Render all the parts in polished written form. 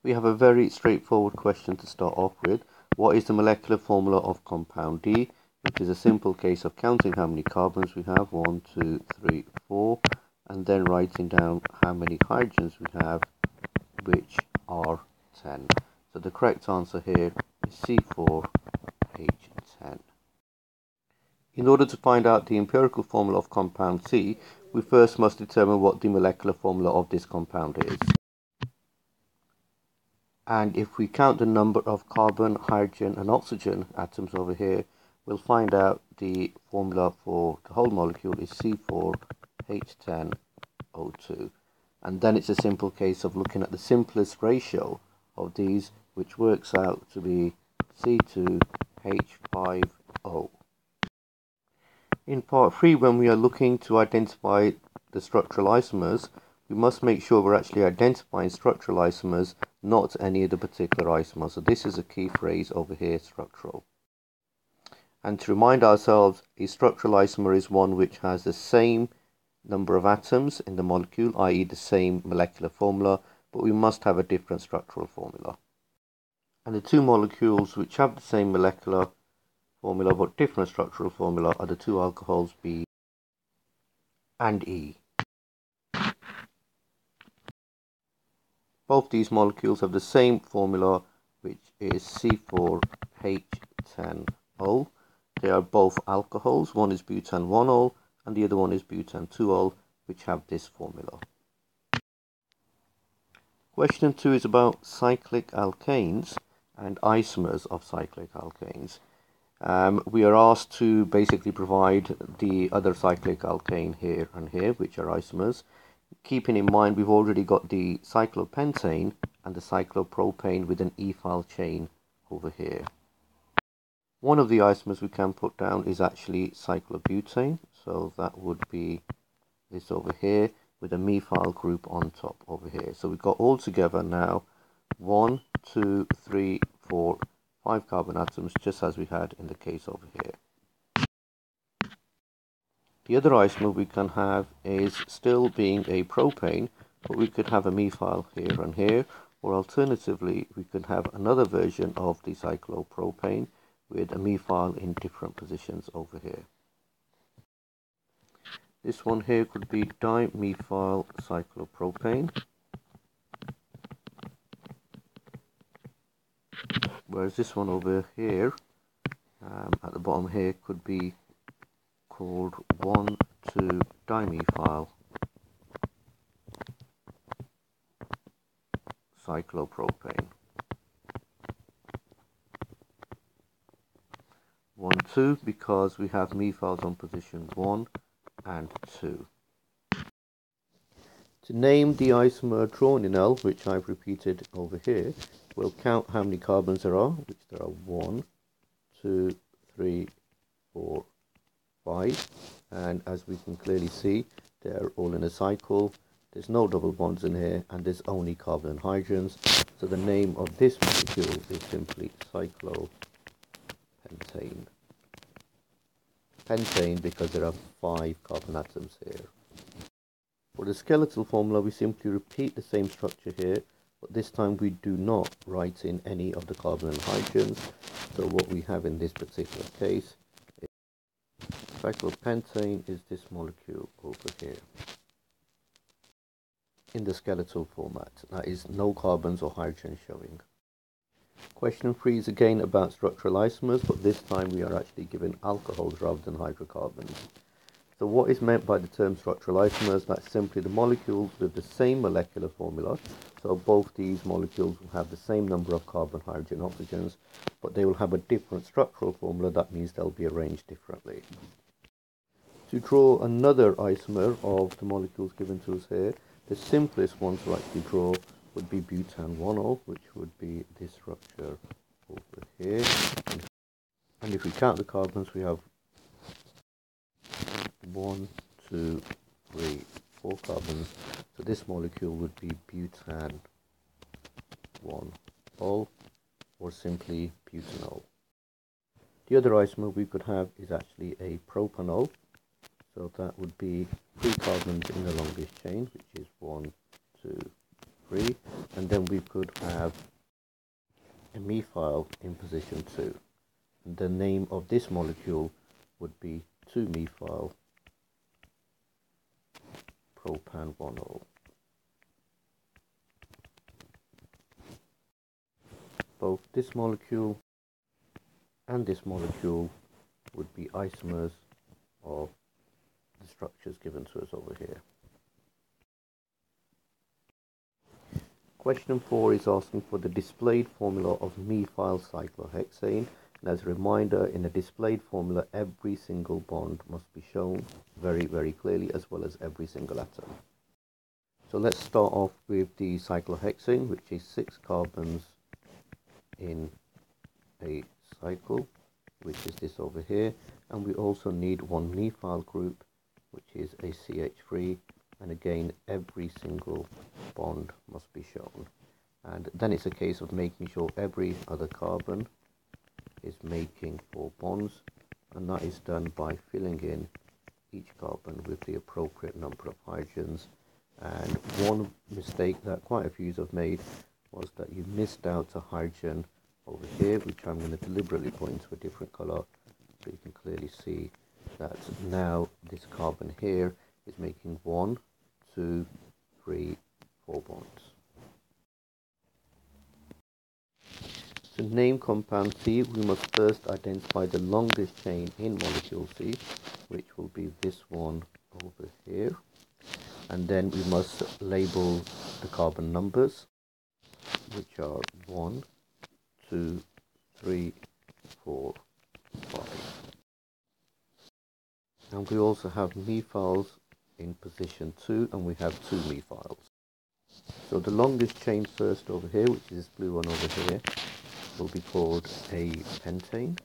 We have a very straightforward question to start off with. What is the molecular formula of compound D? Which is a simple case of counting how many carbons we have, 1, 2, 3, 4, and then writing down how many hydrogens we have, which are 10. So the correct answer here is C4H10. In order to find out the empirical formula of compound C, we first must determine what the molecular formula of this compound is. And if we count the number of carbon, hydrogen and oxygen atoms over here, we'll find out the formula for the whole molecule is C4H10O2. And then it's a simple case of looking at the simplest ratio of these, which works out to be C2H5O. In part 3, when we are looking to identify the structural isomers, we must make sure we're actually identifying structural isomers, not any of the particular isomers. So this is a key phrase over here, structural. And to remind ourselves, a structural isomer is one which has the same number of atoms in the molecule, i.e. the same molecular formula, but we must have a different structural formula. And the two molecules which have the same molecular formula but different structural formula are the two alcohols B and E. Both these molecules have the same formula, which is C4H10O. They are both alcohols. One is butan 1-ol and the other one is butan 2-ol, which have this formula. Question 2 is about cyclic alkanes and isomers of cyclic alkanes. We are asked to basically provide the other cyclic alkane here and here, which are isomers. Keeping in mind we've already got the cyclopentane and the cyclopropane with an ethyl chain over here. One of the isomers we can put down is actually cyclobutane, so that would be this over here with a methyl group on top over here. So we've got all together now 1, 2, 3, 4, 5 carbon atoms, just as we had in the case over here. The other isomer we can have is still being a propane, but we could have a methyl here and here, or alternatively we could have another version of the cyclopropane with a methyl in different positions over here. This one here could be dimethyl cyclopropane, whereas this one over here at the bottom here could be called 1,2-dimethyl cyclopropane. 1,2 because we have methyls on position 1 and 2. To name the isomer drawn in L, which I've repeated over here, we'll count how many carbons there are, which there are 1, 2, 3, 4, 5, and as we can clearly see, they're all in a cycle. There's no double bonds in here, and there's only carbon and hydrogens. So the name of this molecule is simply cyclopentane. Pentane because there are 5 carbon atoms here. For the skeletal formula, we simply repeat the same structure here, but this time we do not write in any of the carbon and hydrogens. So what we have in this particular case is cyclopentane is this molecule over here in the skeletal format. That is no carbons or hydrogen showing. Question 3 is again about structural isomers, but this time we are actually given alcohols rather than hydrocarbons. So what is meant by the term structural isomers? That's simply the molecules with the same molecular formula. So both these molecules will have the same number of carbon, hydrogen, oxygens, but they will have a different structural formula. That means they'll be arranged differently. To draw another isomer of the molecules given to us here, the simplest one to actually draw would be butan 1-ol, which would be this structure over here. And if we count the carbons, we have 1, 2, 3, 4 carbons. So this molecule would be butan 1-ol, or simply butanol. The other isomer we could have is actually a propanol. So that would be 3 carbons in the longest chain, which is 1, 2, 3, and then we could have a methyl in position 2. And the name of this molecule would be 2-methyl propan-1-ol. Both this molecule and this molecule would be isomers of the structures given to us over here. Question 4 is asking for the displayed formula of methyl cyclohexane. And as a reminder, in a displayed formula, every single bond must be shown very, very clearly, as well as every single atom. So let's start off with the cyclohexane, which is 6 carbons in a cycle, which is this over here. And we also need 1 methyl group, which is a CH3. And again, every single bond must be shown. And then it's a case of making sure every other carbon is making 4 bonds, and that is done by filling in each carbon with the appropriate number of hydrogens. And one mistake that quite a few have made was that you missed out a hydrogen over here, which I'm going to deliberately put into a different color so you can clearly see that now this carbon here is making 1, 2, 3, 4 bonds. To name compound C, we must first identify the longest chain in molecule C, which will be this one over here. And then we must label the carbon numbers, which are 1, 2, 3, 4, 5. And we also have methyls in position 2, and we have 2 methyls. So the longest chain first over here, which is this blue one over here, will be called a pentane.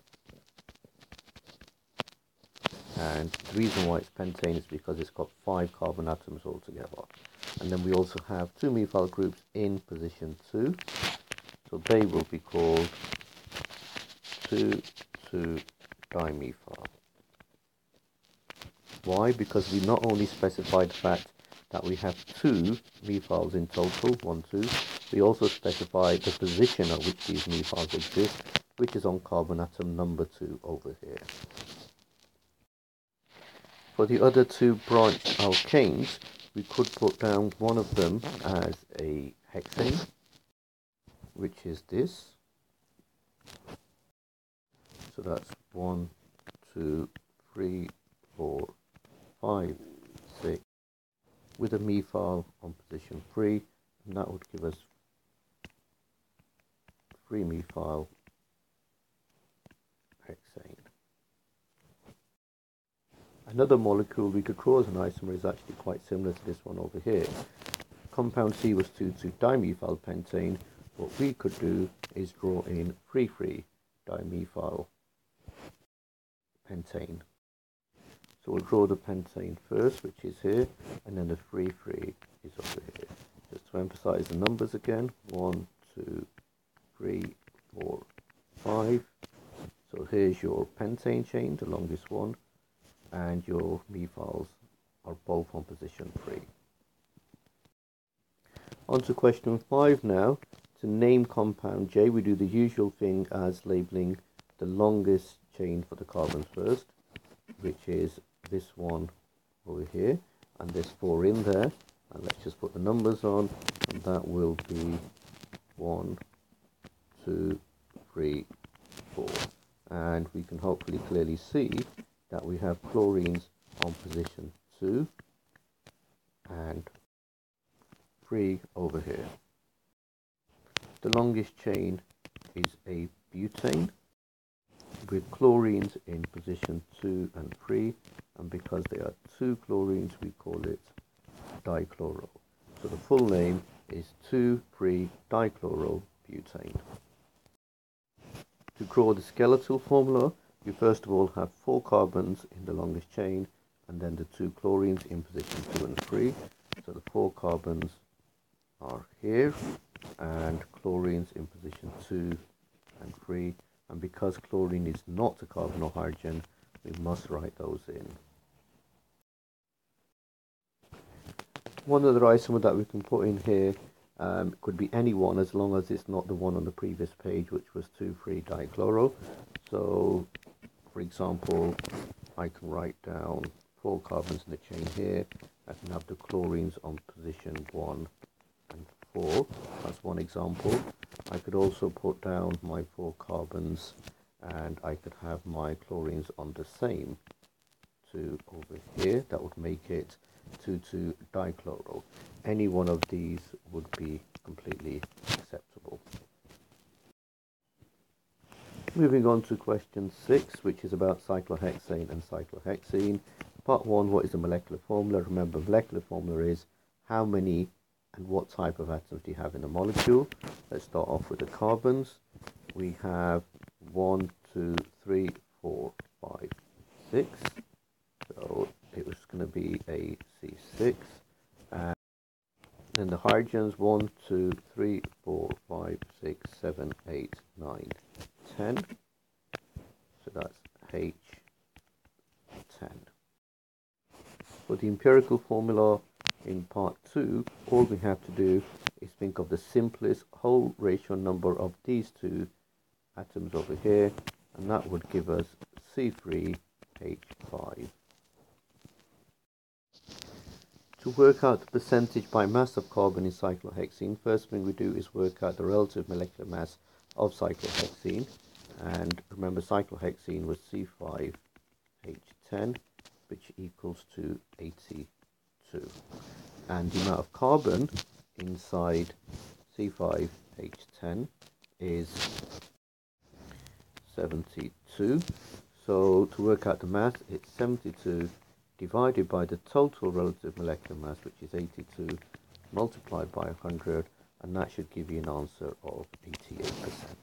And the reason why it's pentane is because it's got 5 carbon atoms altogether. And then we also have 2 methyl groups in position 2, so they will be called 2,2-dimethyl. Why? Because we not only specified the fact that we have 2 methyls in total, 1, 2, we also specify the position at which these methyls exist, which is on carbon atom number 2 over here. For the other 2 branched alkanes, we could put down one of them as a hexane, which is this. So that's 1, 2, 3, 4, 5, 6, with a methyl on position 3, and that would give us 3-methyl hexane. Another molecule we could draw as an isomer is actually quite similar to this one over here. Compound C was 2,2-dimethyl pentane. What we could do is draw in 3,3-dimethyl pentane. So we'll draw the pentane first, which is here, and then the 3,3 is over here. Just to emphasize the numbers again, 1, 2, 3, 4, 5. So here's your pentane chain, the longest one, and your methyls are both on position 3. On to question 5 now. To name compound J, we do the usual thing as labeling the longest chain for the carbon first, which is this one over here, and there's 4 in there, and let's just put the numbers on, and that will be 1, 2, 3, 4, and we can hopefully clearly see that we have chlorines on position 2 and 3 over here. The longest chain is a butane with chlorines in position 2 and 3, and because they are 2 chlorines we call it dichloro. So the full name is 2,3-dichlorobutane. To draw the skeletal formula, we first of all have 4 carbons in the longest chain, and then the 2 chlorines in position 2 and 3. So the 4 carbons are here, and chlorines in position 2 and 3. And because chlorine is not a carbon or hydrogen, we must write those in. One other isomer that we can put in here It could be any one as long as it's not the one on the previous page, which was 2,3-dichloro. So, for example, I can write down 4 carbons in the chain here. I can have the chlorines on position 1 and 4. That's one example. I could also put down my 4 carbons, and I could have my chlorines on the same 2 over here. That would make it 2,2-dichloro. Any one of these would be completely acceptable. Moving on to question 6, which is about cyclohexane and cyclohexene. Part 1, what is the molecular formula? Remember, molecular formula is how many and what type of atoms do you have in a molecule. Let's start off with the carbons. We have 1, 2, 3, 4, 5, 6. So it was going to be a C6. And then the hydrogens, 1, 2, 3, 4, 5, 6, 7, 8, 9, 10. So that's H10. For the empirical formula in part 2, all we have to do is think of the simplest whole ratio number of these 2 atoms over here, and that would give us C3H5. To work out the percentage by mass of carbon in cyclohexene, first thing we do is work out the relative molecular mass of cyclohexene. And remember, cyclohexene was C5H10, which equals to 82. And the amount of carbon inside C5H10 is 72. So to work out the mass, it's 72 divided by the total relative molecular mass, which is 82, multiplied by 100, and that should give you an answer of 88%.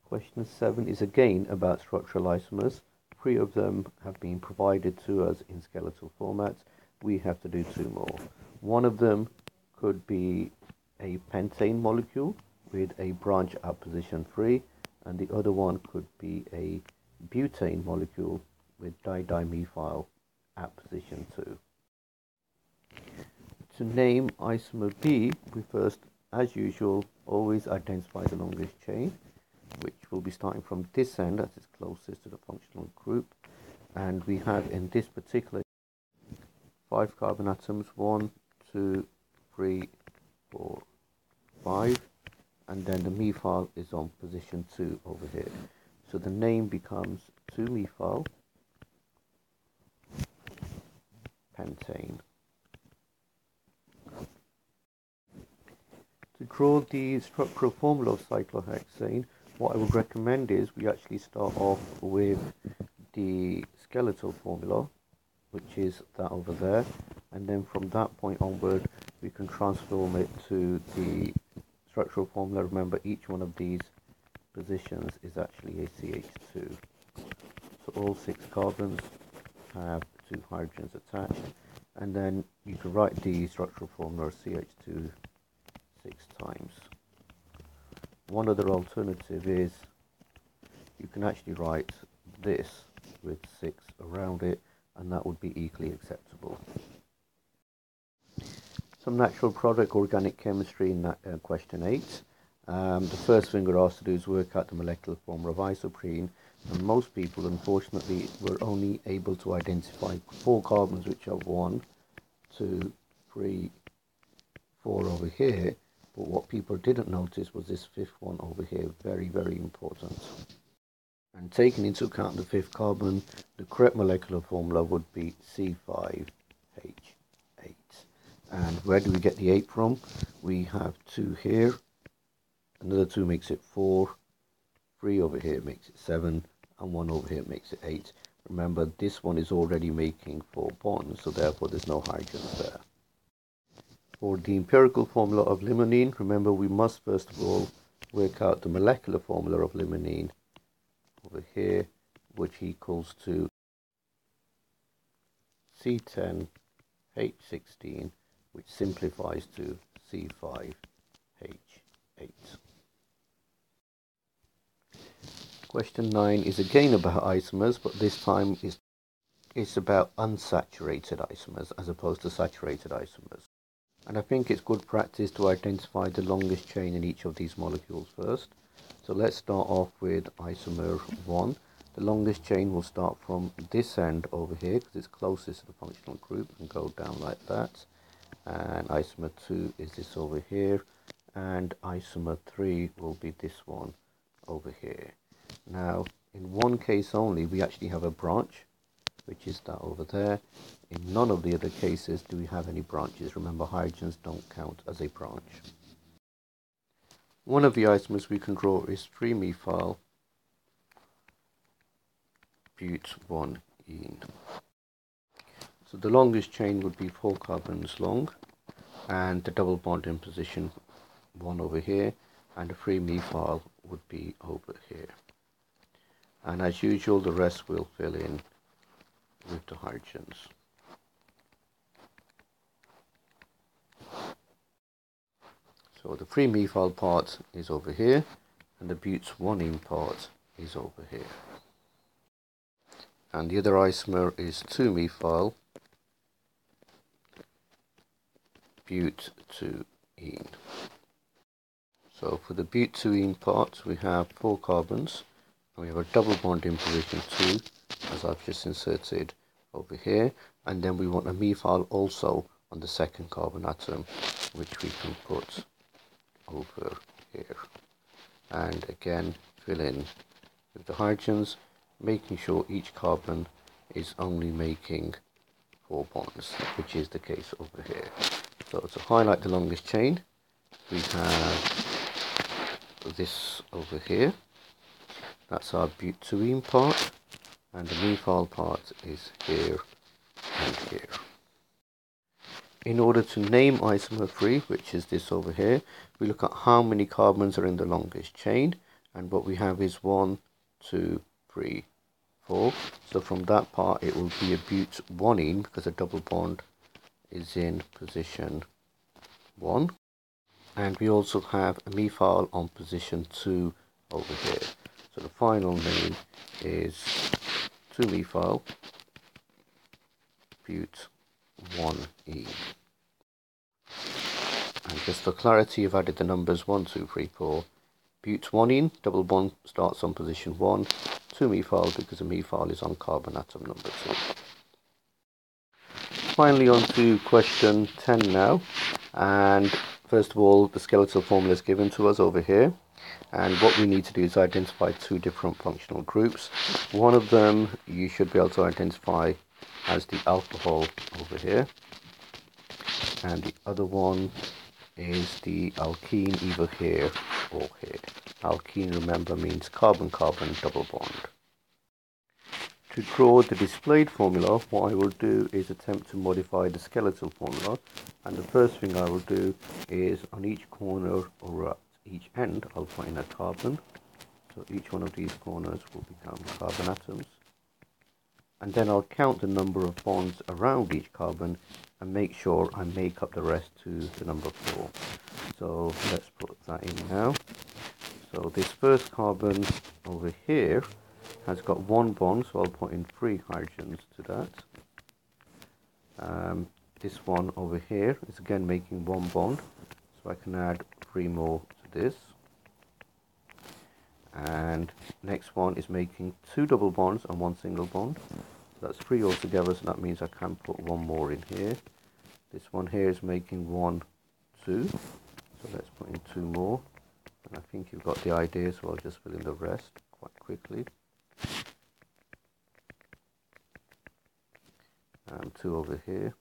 Question 7 is again about structural isomers. 3 of them have been provided to us in skeletal formats. We have to do 2 more. One of them could be a pentane molecule with a branch at position 3, and the other one could be a butane molecule with dimethyl at position 2. To name isomer B, we first, as usual, always identify the longest chain, which will be starting from this end as it's closest to the functional group. And we have in this particular 5 carbon atoms, 1, 2, 3, 4, 5, and then the methyl is on position 2 over here. So the name becomes 2-methyl pentane. To draw the structural formula of cyclohexane, what I would recommend is we actually start off with the skeletal formula, which is that over there, and then from that point onward we can transform it to the structural formula. Remember, each one of these positions is actually a CH2. So all 6 carbons have 2 hydrogens attached, and then you can write the structural formula CH2 6 times. One other alternative is you can actually write this with 6 around it, and that would be equally acceptable. Some natural product organic chemistry in that question 8. The first thing we're asked to do is work out the molecular formula of isoprene, and most people, unfortunately, were only able to identify 4 carbons, which are 1, 2, 3, 4 over here. But what people didn't notice was this 5th one over here, very, very important. And taking into account the 5th carbon, the correct molecular formula would be C5H8. And where do we get the 8 from? We have 2 here, another 2 makes it 4, 3 over here makes it 7, and 1 over here makes it 8. Remember, this one is already making 4 bonds, so therefore there's no hydrogens there. For the empirical formula of limonene, remember we must first of all work out the molecular formula of limonene over here, which equals to C10H16, which simplifies to C5H8. Question 9 is again about isomers, but this time it's about unsaturated isomers as opposed to saturated isomers. And I think it's good practice to identify the longest chain in each of these molecules first. So let's start off with isomer 1. The longest chain will start from this end over here because it's closest to the functional group and go down like that. And isomer 2 is this over here, and isomer 3 will be this one over here. Now, in one case only, we actually have a branch, which is that over there. In none of the other cases do we have any branches. Remember, hydrogens don't count as a branch. One of the isomers we can draw is 3-methyl but1-ene. So the longest chain would be 4 carbons long, and the double bond in position 1 over here, and the 3-methyl would be over here. And as usual, the rest will fill in with the hydrogens. So the 3-methyl part is over here, and the but1-ene part is over here. And the other isomer is 2-methyl but2-ene. So for the but2-ene part, we have 4 carbons, and we have a double bond in position 2, as I've just inserted over here, and then we want a methyl also on the second carbon atom, which we can put over here. And again, fill in with the hydrogens, making sure each carbon is only making 4 bonds, which is the case over here. So to highlight the longest chain, we have this over here. That's our but2-ene part, and the methyl part is here and here. In order to name isomer 3, which is this over here, we look at how many carbons are in the longest chain, and what we have is 1, 2, 3, 4. So from that part it will be a but1-ene because a double bond is in position 1. And we also have a methyl on position 2 over here. So the final name is 2-methyl but1-ene. And just for clarity, I've added the numbers 1, 2, 3, 4. But1-ene, double bond starts on position 1. 2-methyl because a methyl is on carbon atom number 2. Finally, on to question 10 now. And first of all, the skeletal formula is given to us over here. And what we need to do is identify 2 different functional groups. One of them you should be able to identify as the alcohol over here. And the other one is the alkene either here or here. Alkene, remember, means carbon-carbon double bond. To draw the displayed formula, what I will do is attempt to modify the skeletal formula. And the first thing I will do is on each corner or at each end, I'll put in a carbon. So each one of these corners will become carbon atoms. And then I'll count the number of bonds around each carbon and make sure I make up the rest to the number 4. So let's put that in now. So this first carbon over here has got 1 bond, so I'll put in 3 hydrogens to that. This one over here is again making 1 bond, so I can add 3 more to this. And next one is making 2 double bonds and 1 single bond. So that's 3 altogether, so that means I can put 1 more in here. This one here is making 1, 2. So let's put in 2 more. And I think you've got the idea, so I'll just fill in the rest quite quickly. And 2 over here.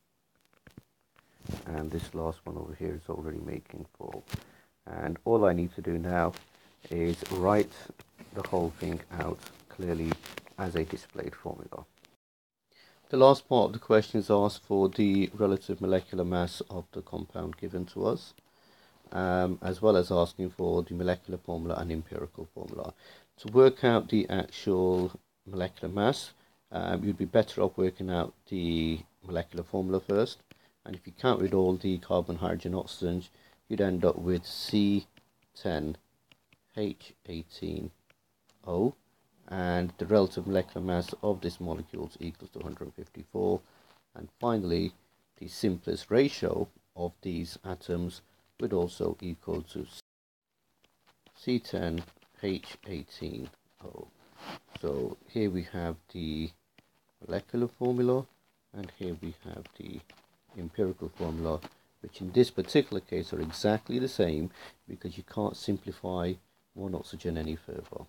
And this last one over here is already making 4. And all I need to do now is write the whole thing out clearly as a displayed formula. The last part of the question is asked for the relative molecular mass of the compound given to us, as well as asking for the molecular formula and empirical formula. To work out the actual molecular mass, you'd be better off working out the molecular formula first. And if you count with all the carbon, hydrogen, oxygen, you'd end up with C10H18O, and the relative molecular mass of this molecule is equal to 154. And finally, the simplest ratio of these atoms would also equal to C10H18O. So here we have the molecular formula, and here we have the empirical formula, which in this particular case are exactly the same because you can't simplify one oxygen any further.